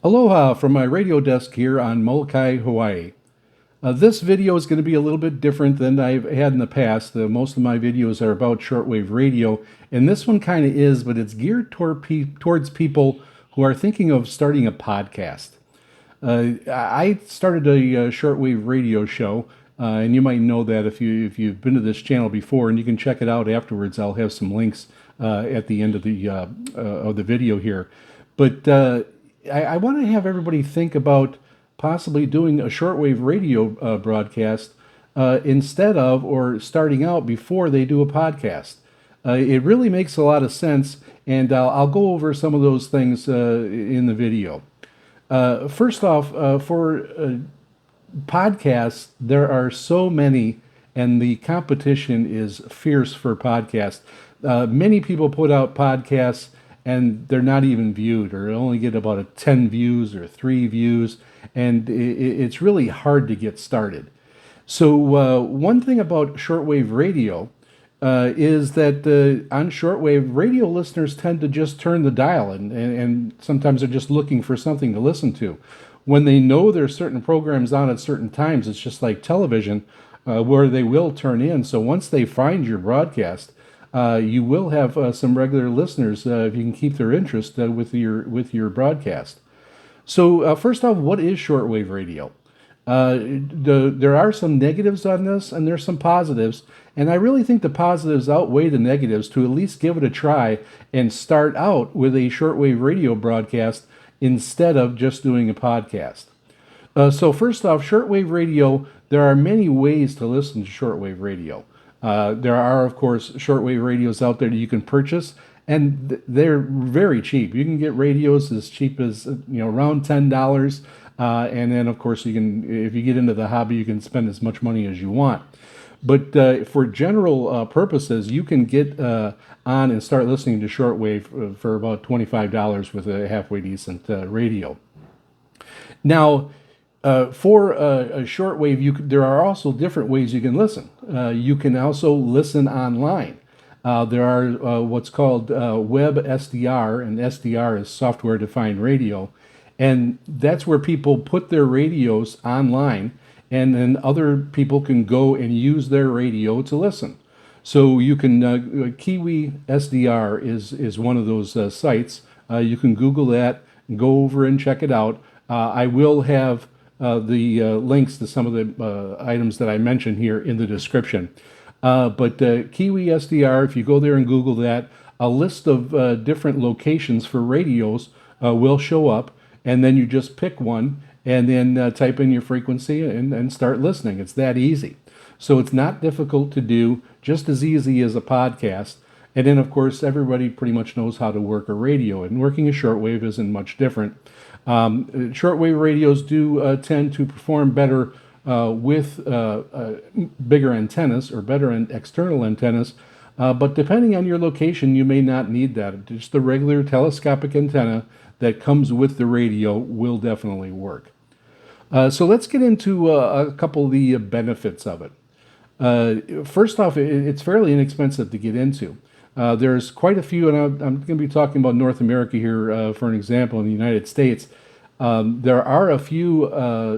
Aloha from my radio desk here on Molokai, Hawaii. This video is going to be a little bit different than I've had in the past. Most of my videos are about shortwave radio, and this one kind of is, but it's geared towards people who are thinking of starting a podcast. I started a shortwave radio show, and you might know that if you've been to this channel before, and you can check it out afterwards. I'll have some links at the end of the video here. But I want to have everybody think about possibly doing a shortwave radio broadcast instead of or starting out before they do a podcast. It really makes a lot of sense, and I'll go over some of those things in the video. First off, for podcasts, there are so many, and the competition is fierce for podcasts. Many people put out podcasts, and they're not even viewed, or only get about 10 views or 3 views, and it's really hard to get started. So one thing about shortwave radio is that on shortwave radio, listeners tend to just turn the dial, and sometimes they're just looking for something to listen to. When they know there's certain programs on at certain times, it's just like television, where they will turn in. So once they find your broadcast, you will have some regular listeners if you can keep their interest with your broadcast. So first off, what is shortwave radio? There are some negatives on this, and there's some positives, and I really think the positives outweigh the negatives to at least give it a try and start out with a shortwave radio broadcast instead of just doing a podcast. So first off, shortwave radio, there are many ways to listen to shortwave radio. There are, of course, shortwave radios out there that you can purchase, and they're very cheap. You can get radios as cheap as around $10, and then, of course, you can, if you get into the hobby, you can spend as much money as you want. But for general purposes, you can get on and start listening to shortwave for about $25 with a halfway decent radio. Now, for a shortwave, there are also different ways you can listen. You can also listen online. There are what's called web SDR, and SDR is software defined radio, and that's where people put their radios online, and then other people can go and use their radio to listen. So you can Kiwi SDR is one of those sites. You can Google that, go over and check it out. I will have the links to some of the items that I mentioned here in the description. But Kiwi SDR, if you go there and Google that, a list of different locations for radios will show up, and then you just pick one and then type in your frequency and start listening. It's that easy. So it's not difficult to do, just as easy as a podcast. And then, of course, everybody pretty much knows how to work a radio, and working a shortwave isn't much different. Shortwave radios do tend to perform better with bigger antennas or better external antennas, but depending on your location, you may not need that. Just the regular telescopic antenna that comes with the radio will definitely work. So let's get into a couple of the benefits of it. First off, it's fairly inexpensive to get into. There's quite a few, and I'm going to be talking about North America here for an example. In the United States, there are a few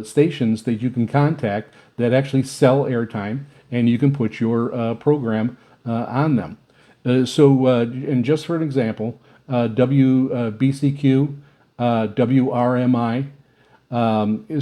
stations that you can contact that actually sell airtime, and you can put your program on them. And just for an example, WBCQ, WRMI.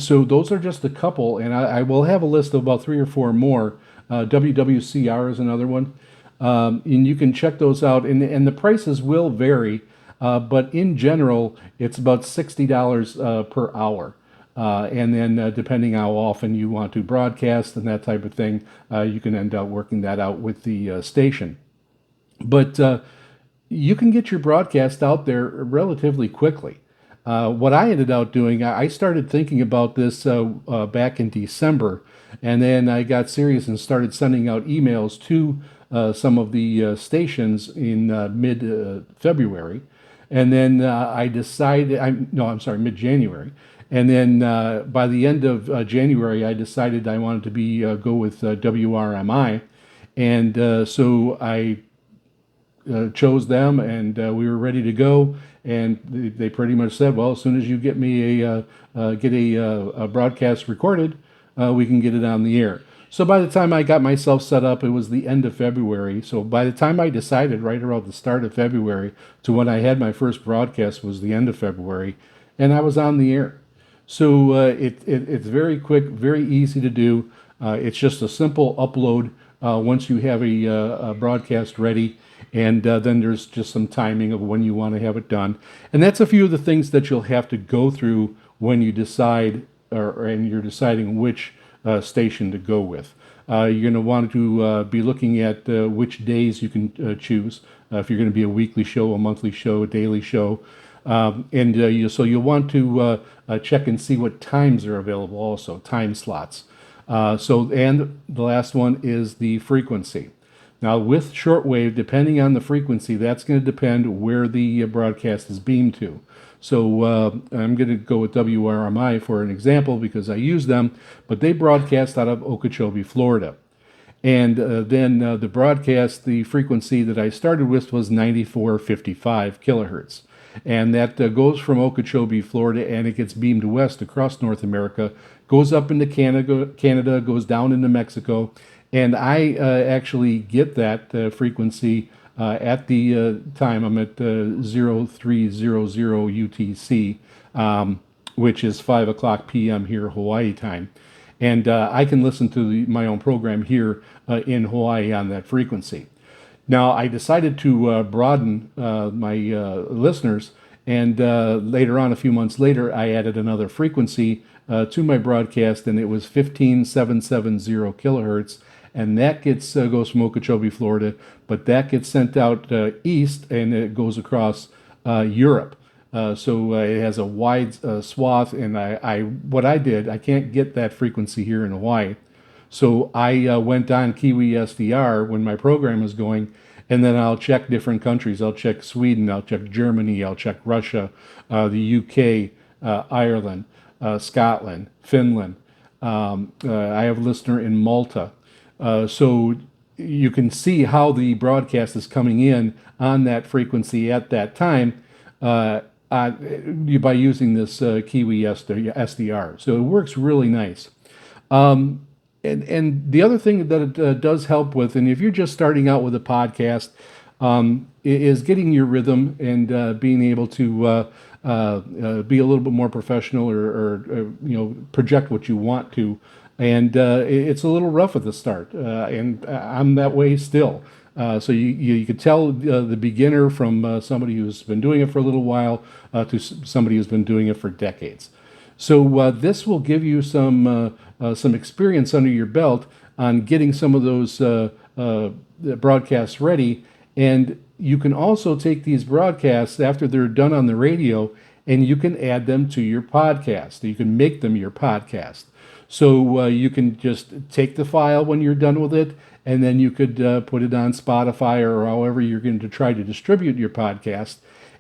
So those are just a couple, and I will have a list of about 3 or 4 more. WWCR is another one. And you can check those out, and the prices will vary, but in general, it's about $60 per hour. And then depending how often you want to broadcast and that type of thing, you can end up working that out with the station. But you can get your broadcast out there relatively quickly. What I ended up doing, I started thinking about this back in December, and then I got serious and started sending out emails to some of the stations in mid-February. And then I decided, mid-January. And then by the end of January, I decided I wanted to go with WRMI. And so I chose them, and we were ready to go. And they pretty much said, well, as soon as you get me a broadcast recorded, we can get it on the air. So by the time I got myself set up, it was the end of February. So by the time I decided, right around the start of February to when I had my first broadcast was the end of February, and I was on the air. So it's very quick, very easy to do. It's just a simple upload once you have a broadcast ready, and then there's just some timing of when you want to have it done. And that's a few of the things that you'll have to go through when you decide, and you're deciding which station to go with. You're going to want to be looking at which days you can choose. If you're going to be a weekly show, a monthly show, a daily show. So you'll want to check and see what times are available also, time slots. And the last one is the frequency. Now with shortwave, depending on the frequency, that's going to depend where the broadcast is beamed to. So I'm going to go with WRMI for an example because I use them, but they broadcast out of Okeechobee, Florida. And then the broadcast, the frequency that I started with was 9455 kilohertz. And that goes from Okeechobee, Florida, and it gets beamed west across North America, goes up into Canada, goes down into Mexico. And I actually get that frequency at the time. I'm at 0300 UTC, which is 5 o'clock p.m. here, Hawaii time. And I can listen to my own program here in Hawaii on that frequency. Now, I decided to broaden my listeners, and later on, a few months later, I added another frequency to my broadcast, and it was 15770 kilohertz, and that goes from Okeechobee, Florida, but that gets sent out east, and it goes across Europe. So it has a wide swath, and what I did, I can't get that frequency here in Hawaii. So I went on Kiwi SDR when my program is going, and then I'll check different countries. I'll check Sweden, I'll check Germany, I'll check Russia, the UK, Ireland, Scotland, Finland. I have a listener in Malta. So you can see how the broadcast is coming in on that frequency at that time by using this Kiwi SDR. So it works really nice. And the other thing that it does help with, and if you're just starting out with a podcast, is getting your rhythm and being able to be a little bit more professional or project what you want to. And it's a little rough at the start, and I'm that way still. So you could tell the beginner from somebody who's been doing it for a little while to somebody who's been doing it for decades. So this will give you some experience under your belt on getting some of those broadcasts ready. And you can also take these broadcasts after they're done on the radio, and you can add them to your podcast. You can make them your podcast. So you can just take the file when you're done with it, and then you could put it on Spotify or however you're going to try to distribute your podcast.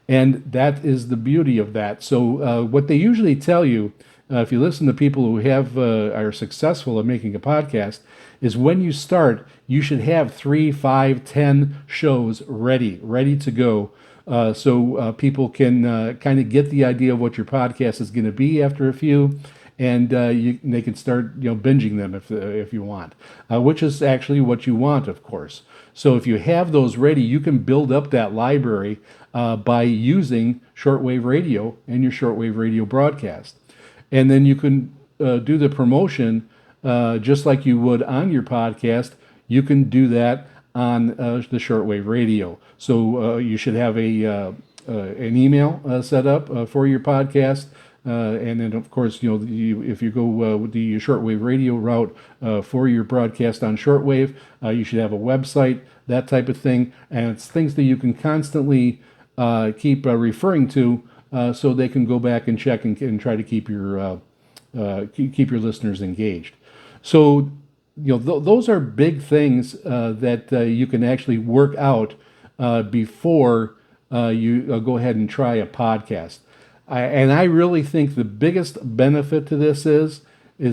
And that is the beauty of that. So what they usually tell you, if you listen to people who are successful at making a podcast, is when you start, you should have 3, 5, 10 shows ready to go. So people can kind of get the idea of what your podcast is going to be after a few, and they can start binging them if you want, which is actually what you want, of course. So if you have those ready, you can build up that library by using shortwave radio and your shortwave radio broadcast. And then you can do the promotion just like you would on your podcast. You can do that on the shortwave radio. So you should have an email set up for your podcast. And then, of course, if you go with the shortwave radio route for your broadcast on shortwave, you should have a website, that type of thing. And it's things that you can constantly keep referring to, so they can go back and check and try to keep your listeners engaged. So those are big things that you can actually work out before you go ahead and try a podcast. And I really think the biggest benefit to this is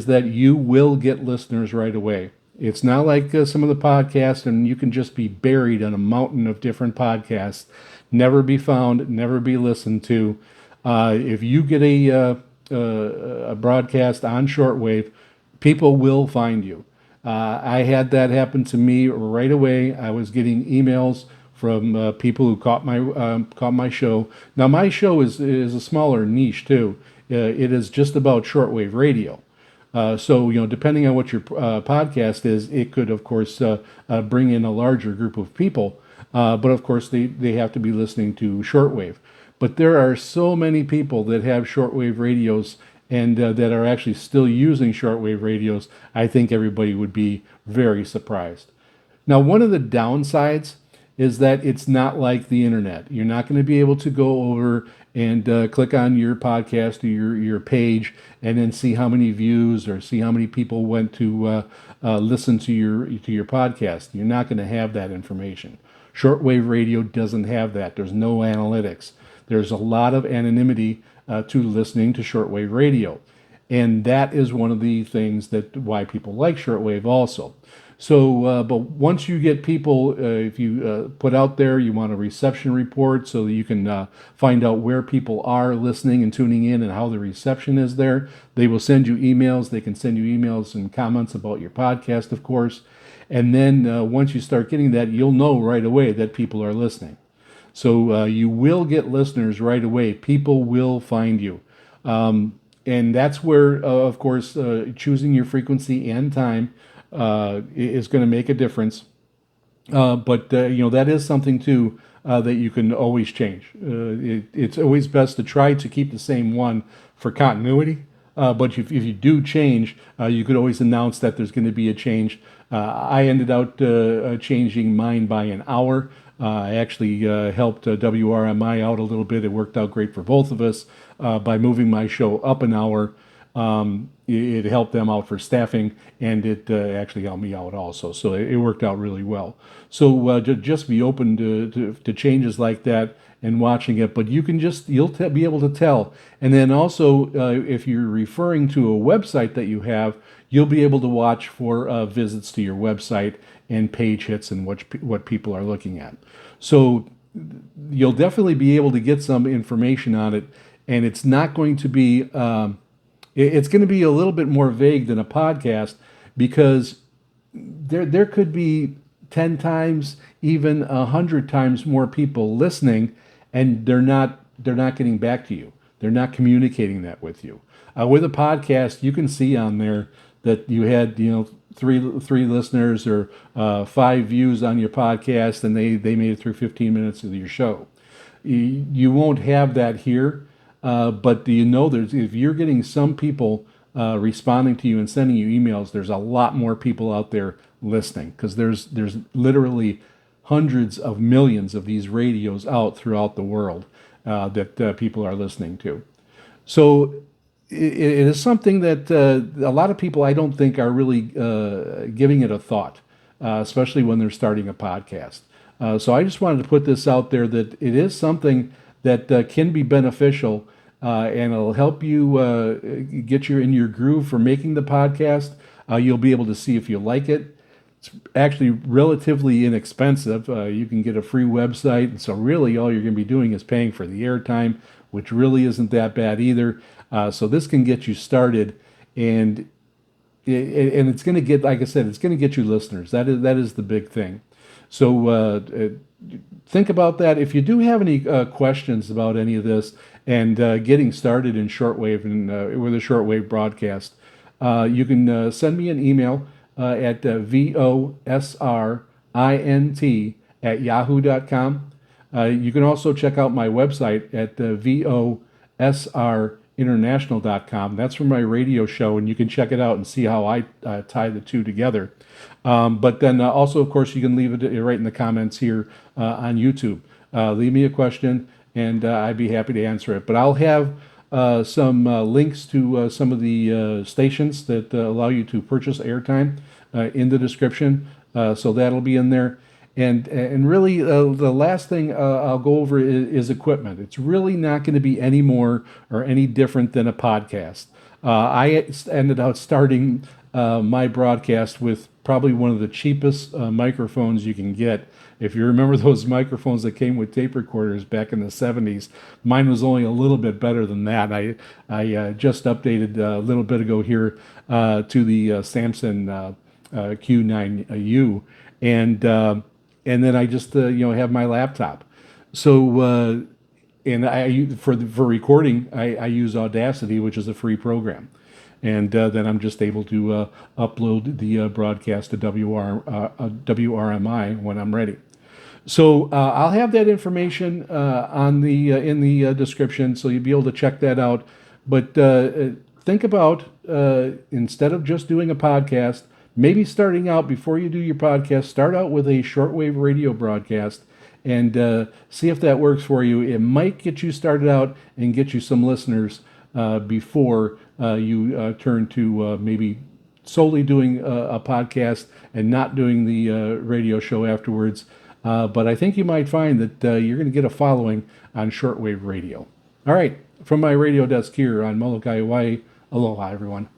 that you will get listeners right away. It's not like some of the podcasts, and you can just be buried in a mountain of different podcasts, never be found, never be listened to. If you get a broadcast on shortwave, people will find you. I had that happen to me right away. I was getting emails from people who caught my show. Now my show is a smaller niche too. It is just about shortwave radio. So, depending on what your podcast is, it could, of course, bring in a larger group of people. But of course, they have to be listening to shortwave. But there are so many people that have shortwave radios and that are actually still using shortwave radios. I think everybody would be very surprised. Now, one of the downsides is that it's not like the internet. You're not going to be able to go over and click on your podcast or your page and then see how many views or see how many people went to listen to your podcast. You're not going to have that information. Shortwave radio doesn't have that. There's no analytics. There's a lot of anonymity to listening to shortwave radio. And that is one of the things that why people like shortwave also. So, but once you get people, if you put out there, you want a reception report so that you can find out where people are listening and tuning in and how the reception is there. They will send you emails. They can send you emails and comments about your podcast, of course. And then once you start getting that, you'll know right away that people are listening. So you will get listeners right away. People will find you. And that's where, of course, choosing your frequency and time is going to make a difference. But that is something too that you can always change. It's always best to try to keep the same one for continuity. But if you do change, you could always announce that there's going to be a change. I ended up changing mine by an hour. I actually helped WRMI out a little bit. It worked out great for both of us by moving my show up an hour. It helped them out for staffing, and it actually helped me out also. So it worked out really well. So just be open to changes like that and watching it. But you'll be able to tell. And then also, if you're referring to a website that you have, you'll be able to watch for visits to your website and page hits and what people are looking at. So you'll definitely be able to get some information on it, and it's not going to be. It's going to be a little bit more vague than a podcast because there could be 10 times, even 100 times more people listening, and they're not getting back to you. They're not communicating that with you. With a podcast, you can see on there that you had three listeners or 5 views on your podcast, and they made it through 15 minutes of your show. You won't have that here. But do you know if you're getting some people responding to you and sending you emails, there's a lot more people out there listening because there's literally hundreds of millions of these radios out throughout the world that people are listening to. So it is something that a lot of people I don't think are really giving it a thought, especially when they're starting a podcast. So I just wanted to put this out there that it is something that can be beneficial and it'll help you get you in your groove for making the podcast. You'll be able to see if you like it. It's actually relatively inexpensive. You can get a free website, and so really all you're going to be doing is paying for the airtime, which really isn't that bad either. So this can get you started, and it's going to get, like I said, it's going to get you listeners. That is the big thing. So think about that. If you do have any questions about any of this and getting started in shortwave and with a shortwave broadcast, you can send me an email at vosrint@yahoo.com. You can also check out my website at vosrinternational.com. That's for my radio show, and you can check it out and see how I tie the two together. But then also, of course, you can leave it right in the comments here on YouTube. Leave me a question, and I'd be happy to answer it. But I'll have some links to some of the stations that allow you to purchase airtime in the description. So that'll be in there. And really, the last thing I'll go over is equipment. It's really not going to be any more or any different than a podcast. I ended up starting my broadcast with probably one of the cheapest microphones you can get. If you remember those microphones that came with tape recorders back in the 70s, mine was only a little bit better than that. I just updated a little bit ago here to the Samson Q9U, and then I just have my laptop. So and for recording, I use Audacity, which is a free program, and then I'm just able to upload the broadcast to WRMI when I'm ready. So I'll have that information on the in the description, so you'll be able to check that out. But think about instead of just doing a podcast, maybe starting out before you do your podcast, start out with a shortwave radio broadcast and see if that works for you. It might get you started out and get you some listeners before you turn to maybe solely doing a podcast and not doing the radio show afterwards. But I think you might find that you're going to get a following on shortwave radio. All right, from my radio desk here on Molokai, Hawaii, aloha, everyone.